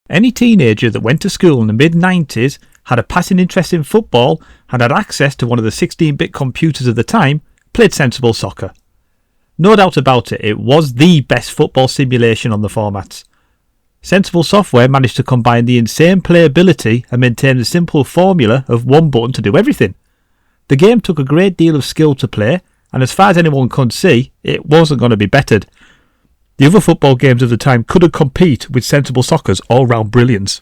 Any teenager that went to school in the mid-90s, had a passing interest in football, and had access to one of the 16-bit computers of the time, played Sensible Soccer. No doubt about it, it was the best football simulation on the formats. Sensible Software managed to combine the insane playability and maintain the simple formula of one button to do everything. The game took a great deal of skill to play, and as far as anyone could see, it wasn't going to be bettered. The other football games of the time couldn't compete with Sensible Soccer's all-round brilliance.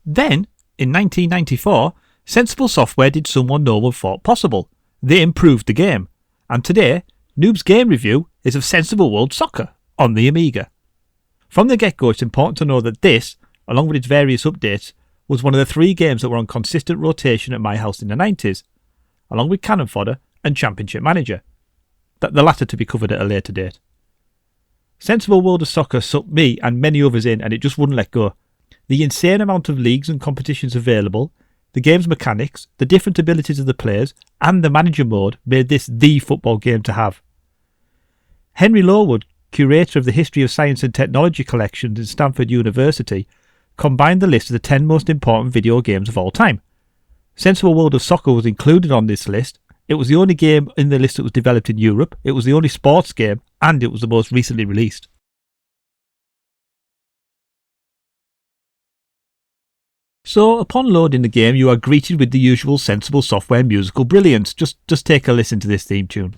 Then, in 1994, Sensible Software did someone no one thought possible. They improved the game. And today, Noobs' game review is of Sensible World Soccer on the Amiga. From the get-go, it's important to know that this, along with its various updates, was one of the 3 games that were on consistent rotation at my house in the 90s, along with Cannon Fodder and Championship Manager. The latter to be covered at a later date. Sensible World of Soccer sucked me and many others in, and it just wouldn't let go. The insane amount of leagues and competitions available, the game's mechanics, the different abilities of the players, and the manager mode made this the football game to have. Henry Lowood, curator of the History of Science and Technology collections at Stanford University, combined the list of the 10 most important video games of all time. Sensible World of Soccer was included on this list. It was the only game in the list that was developed in Europe, it was the only sports game, and it was the most recently released. So, upon loading the game, you are greeted with the usual Sensible Software musical brilliance. Just take a listen to this theme tune.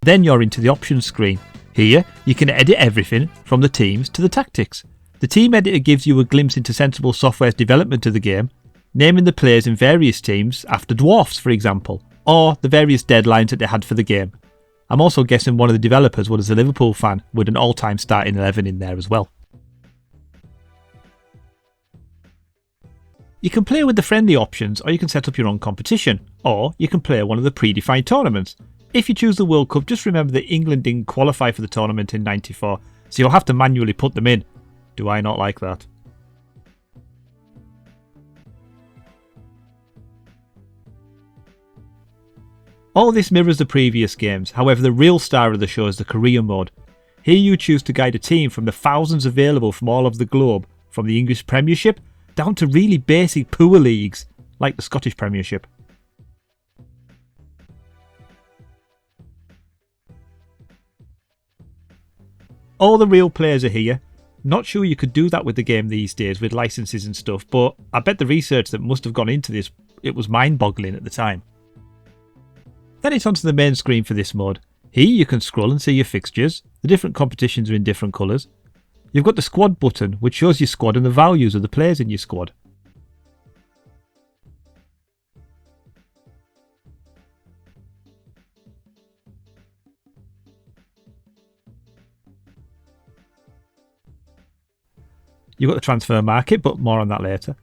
Then you're into the options screen. Here, you can edit everything from the teams to the tactics. The team editor gives you a glimpse into Sensible Software's development of the game, naming the players in various teams after dwarfs, for example, or the various deadlines that they had for the game. I'm also guessing one of the developers was a Liverpool fan with an all-time starting 11 in there as well. You can play with the friendly options, or you can set up your own competition, or you can play one of the predefined tournaments. If you choose the World Cup, just remember that England didn't qualify for the tournament in '94, so you'll have to manually put them in. Do I not like that? All this mirrors the previous games, however the real star of the show is the career mode. Here you choose to guide a team from the thousands available from all over the globe, from the English Premiership down to really basic poor leagues, like the Scottish Premiership. All the real players are here. Not sure you could do that with the game these days with licenses and stuff, but I bet the research that must have gone into this, it was mind-boggling at the time. Then it's onto the main screen for this mode. Here you can scroll and see your fixtures. The different competitions are in different colours. You've got the squad button, which shows your squad and the values of the players in your squad. You've got the transfer market, but more on that later.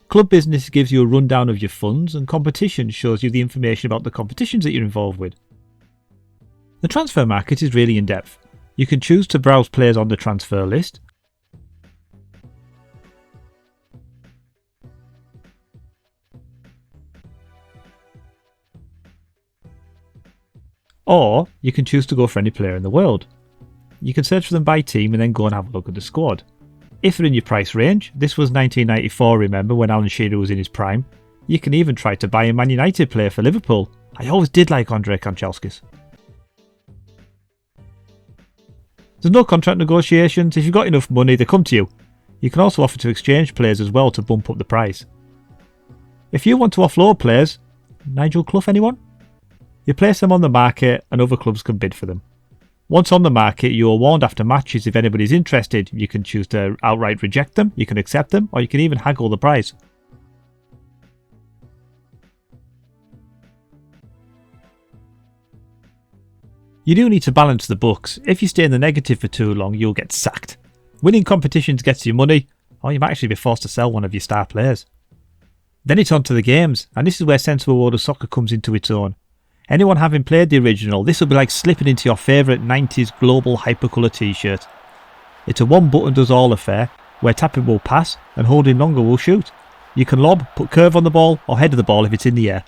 Club business gives you a rundown of your funds, and competition shows you the information about the competitions that you're involved with. The transfer market is really in depth. You can choose to browse players on the transfer list, or you can choose to go for any player in the world. You can search for them by team and then go and have a look at the squad. If they're in your price range, this was 1994 remember, when Alan Shearer was in his prime, you can even try to buy a Man United player for Liverpool. I always did like Andrei Kanchelskis. There's no contract negotiations. If you've got enough money, they come to you. You can also offer to exchange players as well to bump up the price. If you want to offload players, Nigel Clough anyone? You place them on the market and other clubs can bid for them. Once on the market, you are warned after matches if anybody's interested. You can choose to outright reject them, you can accept them, or you can even haggle the price. You do need to balance the books. If you stay in the negative for too long, you'll get sacked. Winning competitions gets you money, or you might actually be forced to sell one of your star players. Then it's on to the games, and this is where Sensible World of Soccer comes into its own. Anyone having played the original, this will be like slipping into your favourite 90s global hypercolour t-shirt. It's a one button does all affair, where tapping will pass and holding longer will shoot. You can lob, put curve on the ball or head of the ball if it's in the air.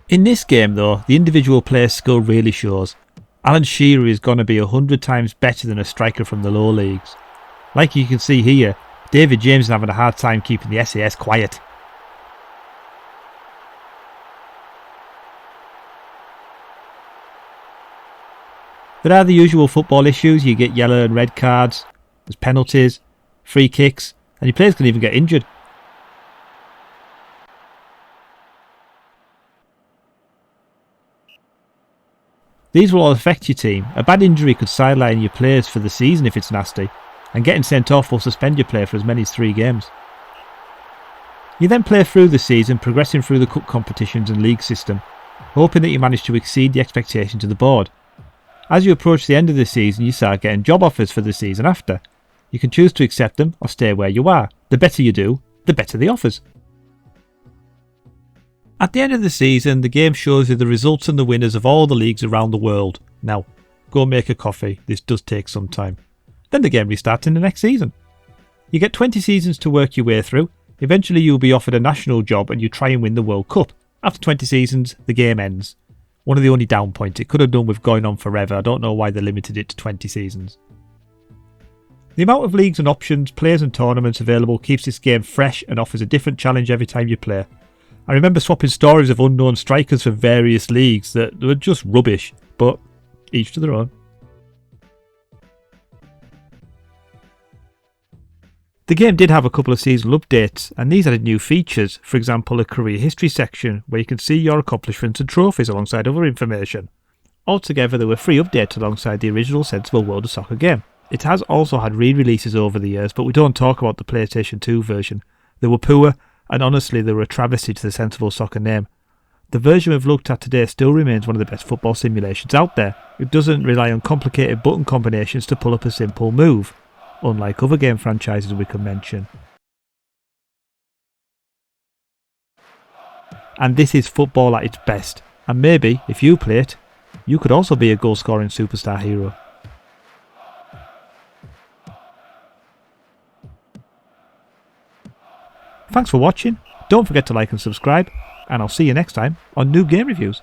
In this game though, the individual player's skill really shows. Alan Shearer is going to be 100 times better than a striker from the lower leagues. Like you can see here, David James is having a hard time keeping the SAS quiet. There are the usual football issues. You get yellow and red cards, there's penalties, free kicks, and your players can even get injured. These will all affect your team. A bad injury could sideline your players for the season if it's nasty, and getting sent off will suspend your player for as many as 3 games. You then play through the season, progressing through the cup competitions and league system, hoping that you manage to exceed the expectations of the board. As you approach the end of the season, you start getting job offers for the season after. You can choose to accept them or stay where you are. The better you do, the better the offers. At the end of the season, the game shows you the results and the winners of all the leagues around the world. Now, go make a coffee, this does take some time. Then the game restarts in the next season. You get 20 seasons to work your way through. Eventually you'll be offered a national job and you try and win the World Cup. After 20 seasons, the game ends. One of the only down points. It could have done with going on forever. I don't know why they limited it to 20 seasons. The amount of leagues and options, players and tournaments available keeps this game fresh and offers a different challenge every time you play. I remember swapping stories of unknown strikers for various leagues that were just rubbish, but each to their own. The game did have a couple of seasonal updates, and these added new features, for example a career history section where you can see your accomplishments and trophies alongside other information. Altogether there were 3 updates alongside the original Sensible World of Soccer game. It has also had re-releases over the years, but we don't talk about the PlayStation 2 version. They were poor, and honestly they were a travesty to the Sensible Soccer name. The version we've looked at today still remains one of the best football simulations out there. It doesn't rely on complicated button combinations to pull up a simple move, unlike other game franchises we can mention. And this is football at its best, and maybe, if you play it, you could also be a goal-scoring superstar hero. Thanks for watching, don't forget to like and subscribe, and I'll see you next time on Noob Game Reviews.